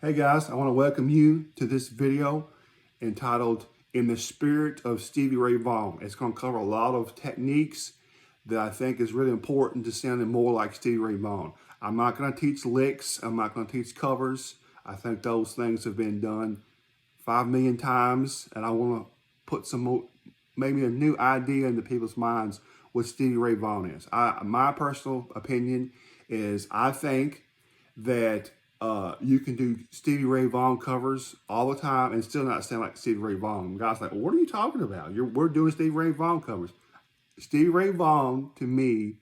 Hey guys, I want to welcome you to this video entitled In the Spirit of Stevie Ray Vaughan. It's going to cover a lot of techniques that I think is really important to sounding more like Stevie Ray Vaughan. I'm not going to teach licks. I'm not going to teach covers. I think those things have been done 5 million times, and I want to put some more, maybe a new idea into people's minds what Stevie Ray Vaughan is. My personal opinion is I think that you can do Stevie Ray Vaughan covers all the time and still not sound like Stevie Ray Vaughan. The guy's like, well, what are you talking about? We're doing Stevie Ray Vaughan covers. Stevie Ray Vaughan, to me,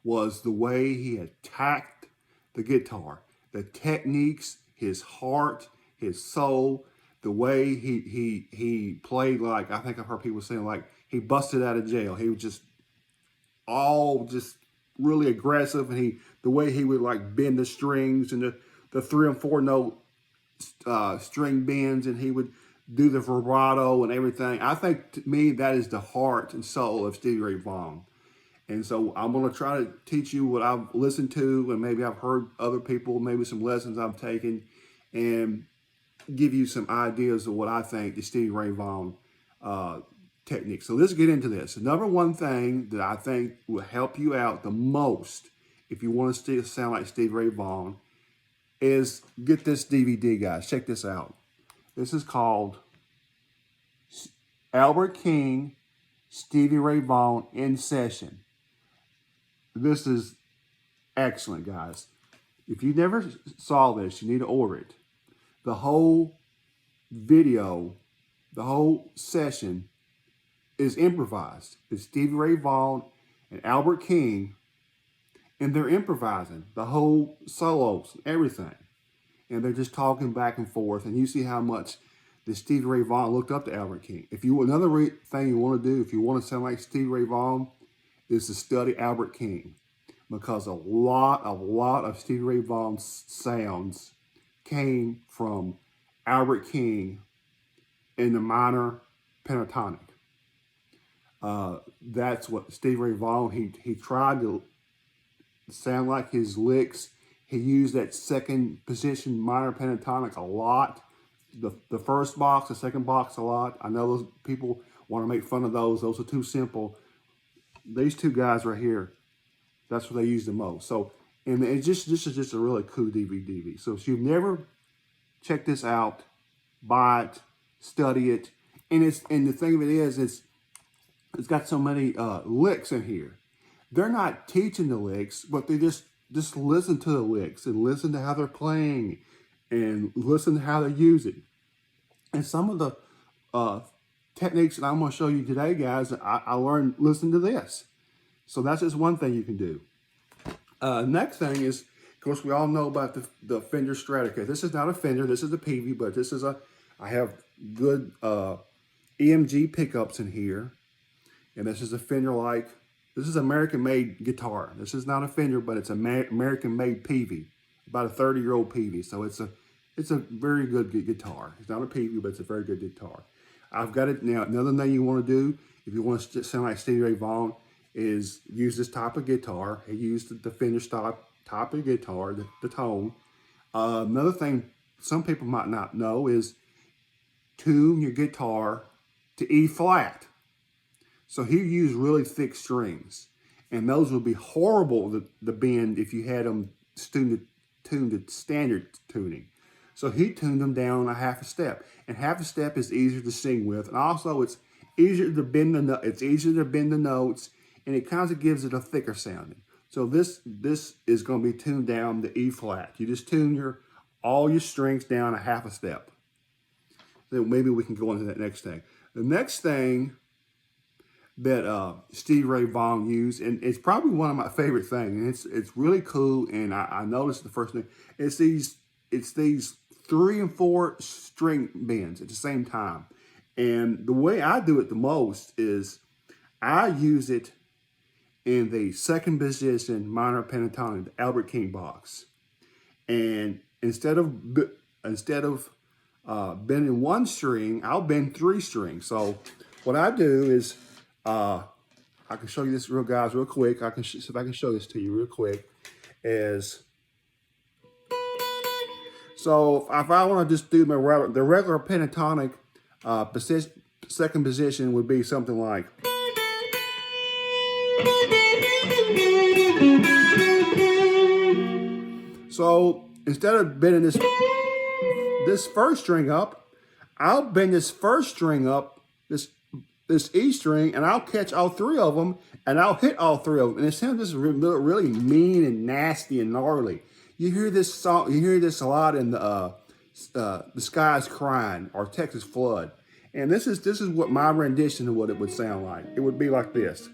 was the way he attacked the guitar, the techniques, his heart, his soul, the way he played. Like, I think I've heard people saying, like, he busted out of jail. He was just really aggressive, and the way he would like bend the strings and the 3 and 4 note string bends, and he would do the vibrato and everything. I think, to me, that is the heart and soul of Stevie Ray Vaughan. And so I'm going to try to teach you what I've listened to, and maybe I've heard other people, maybe some lessons I've taken, and give you some ideas of what I think the Stevie Ray Vaughan technique. So let's get into this. The number one thing that I think will help you out the most if you want to sound like Stevie Ray Vaughan is get this DVD, guys. Check this out. This is called Albert King, Stevie Ray Vaughan in Session. This is excellent, guys. If you never saw this, you need to order it. The whole video, the whole session is improvised. It's Stevie Ray Vaughan and Albert King, and they're improvising the whole solos, everything. And they're just talking back and forth, and you see how much the Stevie Ray Vaughan looked up to Albert King. Another thing you want to do, if you want to sound like Stevie Ray Vaughan, is to study Albert King, because a lot of Stevie Ray Vaughan's sounds came from Albert King in the minor pentatonic. That's what Stevie Ray Vaughan, he tried to sound like his licks. He used that second position minor pentatonic a lot. The first box, the second box a lot. I know those people want to make fun of those. Those are too simple. These two guys right here, that's what they use the most. So, and this is just a really cool DVD. So if you've never checked this out, buy it, study it. And the thing of it is, it's got so many licks in here. They're not teaching the licks, but they just listen to the licks and listen to how they're playing and listen to how they use it. And some of the techniques that I'm going to show you today, guys, I learned listening to this. So that's just one thing you can do. Next thing is, of course, we all know about the Fender Stratocaster. This is not a Fender, this is a Peavey, but I have good EMG pickups in here. And this is a Fender this is American-made guitar. This is not a Fender, but it's an American-made Peavey, about a 30-year-old Peavey. So it's a very good guitar. It's not a Peavey, but it's a very good guitar. I've got it now. Another thing you want to do, if you want to sound like Stevie Ray Vaughan, is use this type of guitar. He used the Fender type of guitar, the tone. Another thing some people might not know is tune your guitar to E flat. So he used really thick strings, and those would be horrible to bend if you had them tuned to standard tuning. So he tuned them down a half a step, and half a step is easier to sing with, and also it's easier to bend the notes, and it kind of gives it a thicker sounding. So this is going to be tuned down to E flat. You just tune all your strings down a half a step. Then maybe we can go into that next thing. The next thing that Stevie Ray Vaughan used, and it's probably one of my favorite things, and it's really cool, and I noticed the first thing, it's these 3 and 4 string bends at the same time. And the way I do it the most is I use it in the second position minor pentatonic, the Albert King box. And instead of bending 1 string, I'll bend 3 strings. So what I do is, I can show you this guys real quick. See if I can show this to you real quick. So if I want to just do the regular pentatonic second position would be something like. So instead of bending this first string up, I'll bend this first string up, this E string, and I'll catch all three of them, and I'll hit all three of them. And it sounds just really mean and nasty and gnarly. You hear this song, you hear this a lot in the Sky's Crying or Texas Flood. And this is what my rendition of what it would sound like. It would be like this.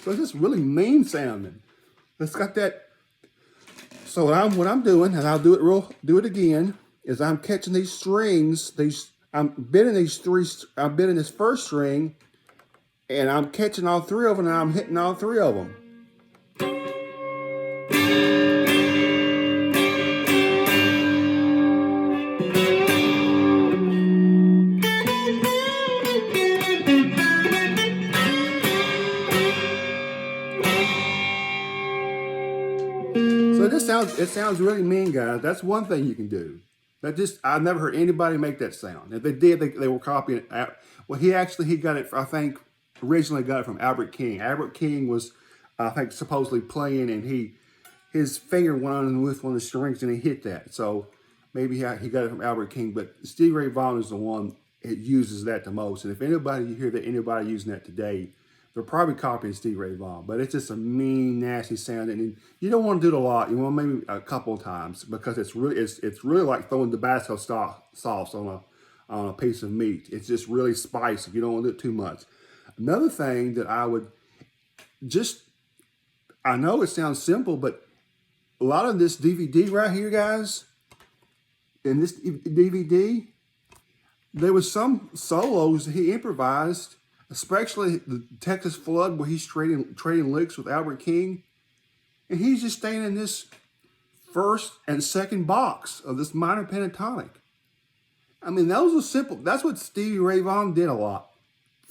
So it's just really mean sounding. It's got that. So what I'm doing, and I'll do it again, is I'm catching these strings. I'm bending this first string, and I'm catching all three of them, and I'm hitting all three of them. So it sounds really mean, guys. That's one thing you can do. I've never heard anybody make that sound. If they did, they were copying it. Well, he got it, I think, originally got it from Albert King. Albert King was, I think, supposedly playing, and his finger went on with one of the strings, and he hit that. So maybe he got it from Albert King, but Stevie Ray Vaughan is the one that uses that the most. And if you hear that anybody using that today, they're probably copying Stevie Ray Vaughan, but it's just a mean, nasty sound, and you don't want to do it a lot. You want maybe a couple of times, because it's really like throwing Tabasco sauce on a piece of meat. It's just really spicy. You don't want to do it too much. Another thing that I know it sounds simple, but a lot of this DVD right here, guys, in this DVD, there was some solos that he improvised, especially the Texas Flood, where he's trading licks with Albert King. And he's just staying in this first and second box of this minor pentatonic. I mean, those are simple. That's what Stevie Ray Vaughan did a lot.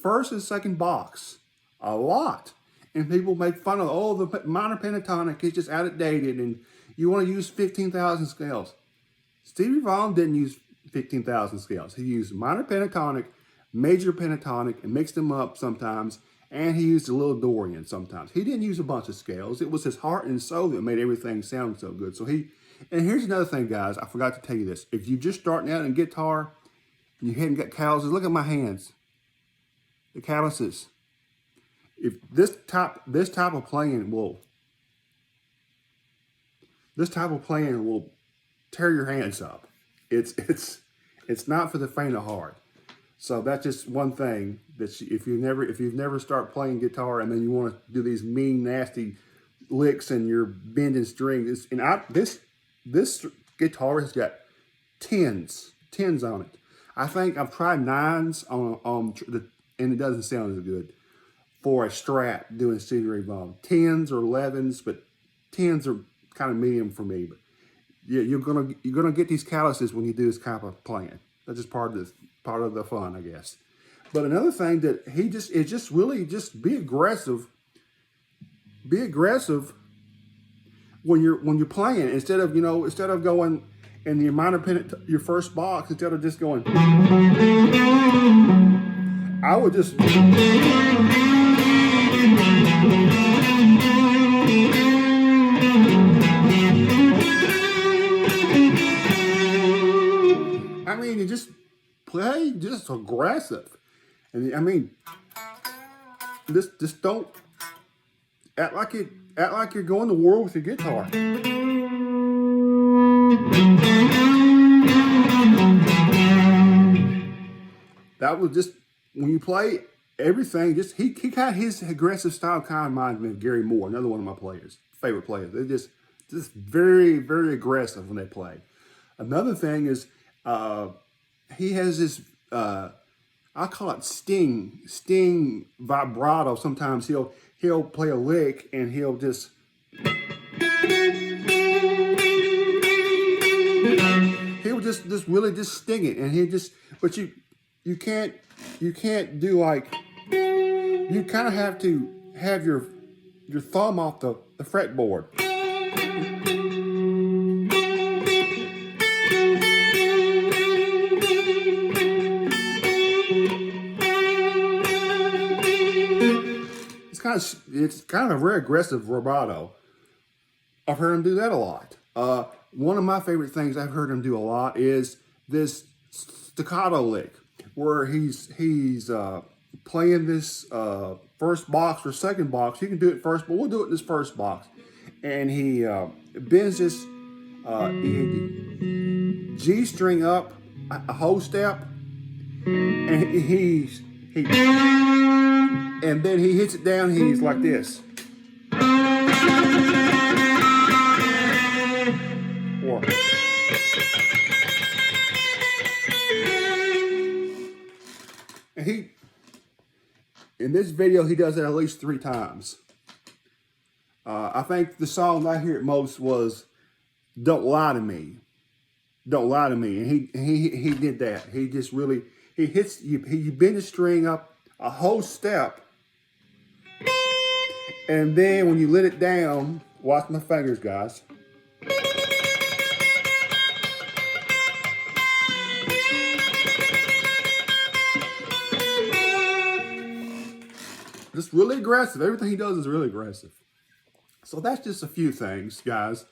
First and second box. A lot. And people make fun of, the minor pentatonic is just outdated and you want to use 15,000 scales. Stevie Vaughan didn't use 15,000 scales. He used minor pentatonic, major pentatonic, and mixed them up sometimes, and he used a little Dorian sometimes. He didn't use a bunch of scales. It was his heart and soul that made everything sound so good. And here's another thing, guys. I forgot to tell you this. If you're just starting out in guitar and you haven't got calluses, look at my hands. The calluses. If this type of playing will tear your hands up. It's not for the faint of heart. So that's just one thing that if you've never started playing guitar and then you want to do these mean, nasty licks and you're bending strings, this guitar has got tens on it. I think I've tried nines and it doesn't sound as good for a Strat doing Stevie Ray Vaughan. 10s or 11s, but 10s are kind of medium for me. But yeah, you're gonna get these calluses when you do this kind of playing. That's just part of the fun, I guess. But another thing that really be aggressive. Be aggressive when you're playing, instead of going in your minor your first box, instead of just going. I would just. I mean, you just play just aggressive, and I mean, just don't act like you're going to war with your guitar. That was just when you play everything. Just he got his aggressive style. Kind of reminds me of Gary Moore, another one of my favorite players. They're just very, very aggressive when they play. Another thing is he has this I call it sting vibrato. Sometimes he'll play a lick and he'll just really just sting it, and but you can't do like you kind of have to have your thumb off the fretboard. It's kind of a very aggressive vibrato. I've heard him do that a lot. One of my favorite things I've heard him do a lot is this staccato lick, where he's playing this first box or second box. You can do it first, but we'll do it in this first box. And he bends this G string up a whole step, and and then he hits it down. He's like this. Or, and in this video, he does it at least 3 times. I think the song I hear it most was "Don't Lie to Me." Don't lie to me. And he did that. He just really, he hits, you bend the string up a whole step. And then when you let it down, watch my fingers, guys. Just really aggressive. Everything he does is really aggressive. So that's just a few things, guys.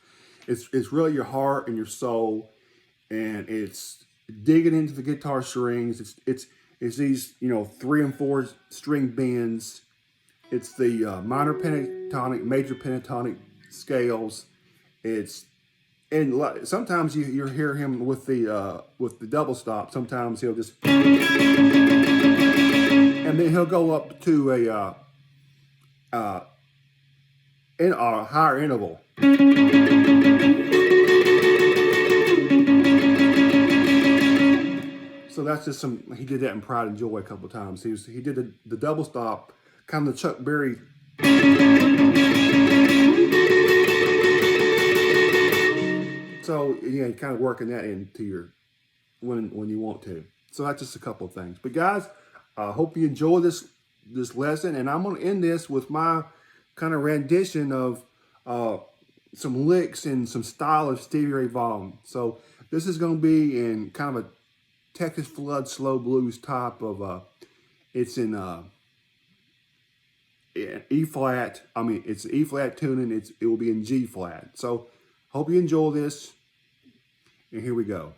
It's really your heart and your soul, and it's digging into the guitar strings. It's these 3 and 4 string bends. It's the minor pentatonic, major pentatonic scales. And sometimes you hear him with the double stop. Sometimes he'll just, and then he'll go up to a higher interval. So that's just he did that in Pride and Joy a couple of times. He did the double stop, kind of the Chuck Berry. So yeah, kind of working that into your, when you want to. So that's just a couple of things. But guys, I hope you enjoy this lesson, and I'm going to end this with my kind of rendition of some licks and some style of Stevie Ray Vaughan. So this is going to be in kind of a Texas Flood slow blues type of, it's in E flat. I mean, it's E flat tuning. It will be in G flat. So hope you enjoy this. And here we go.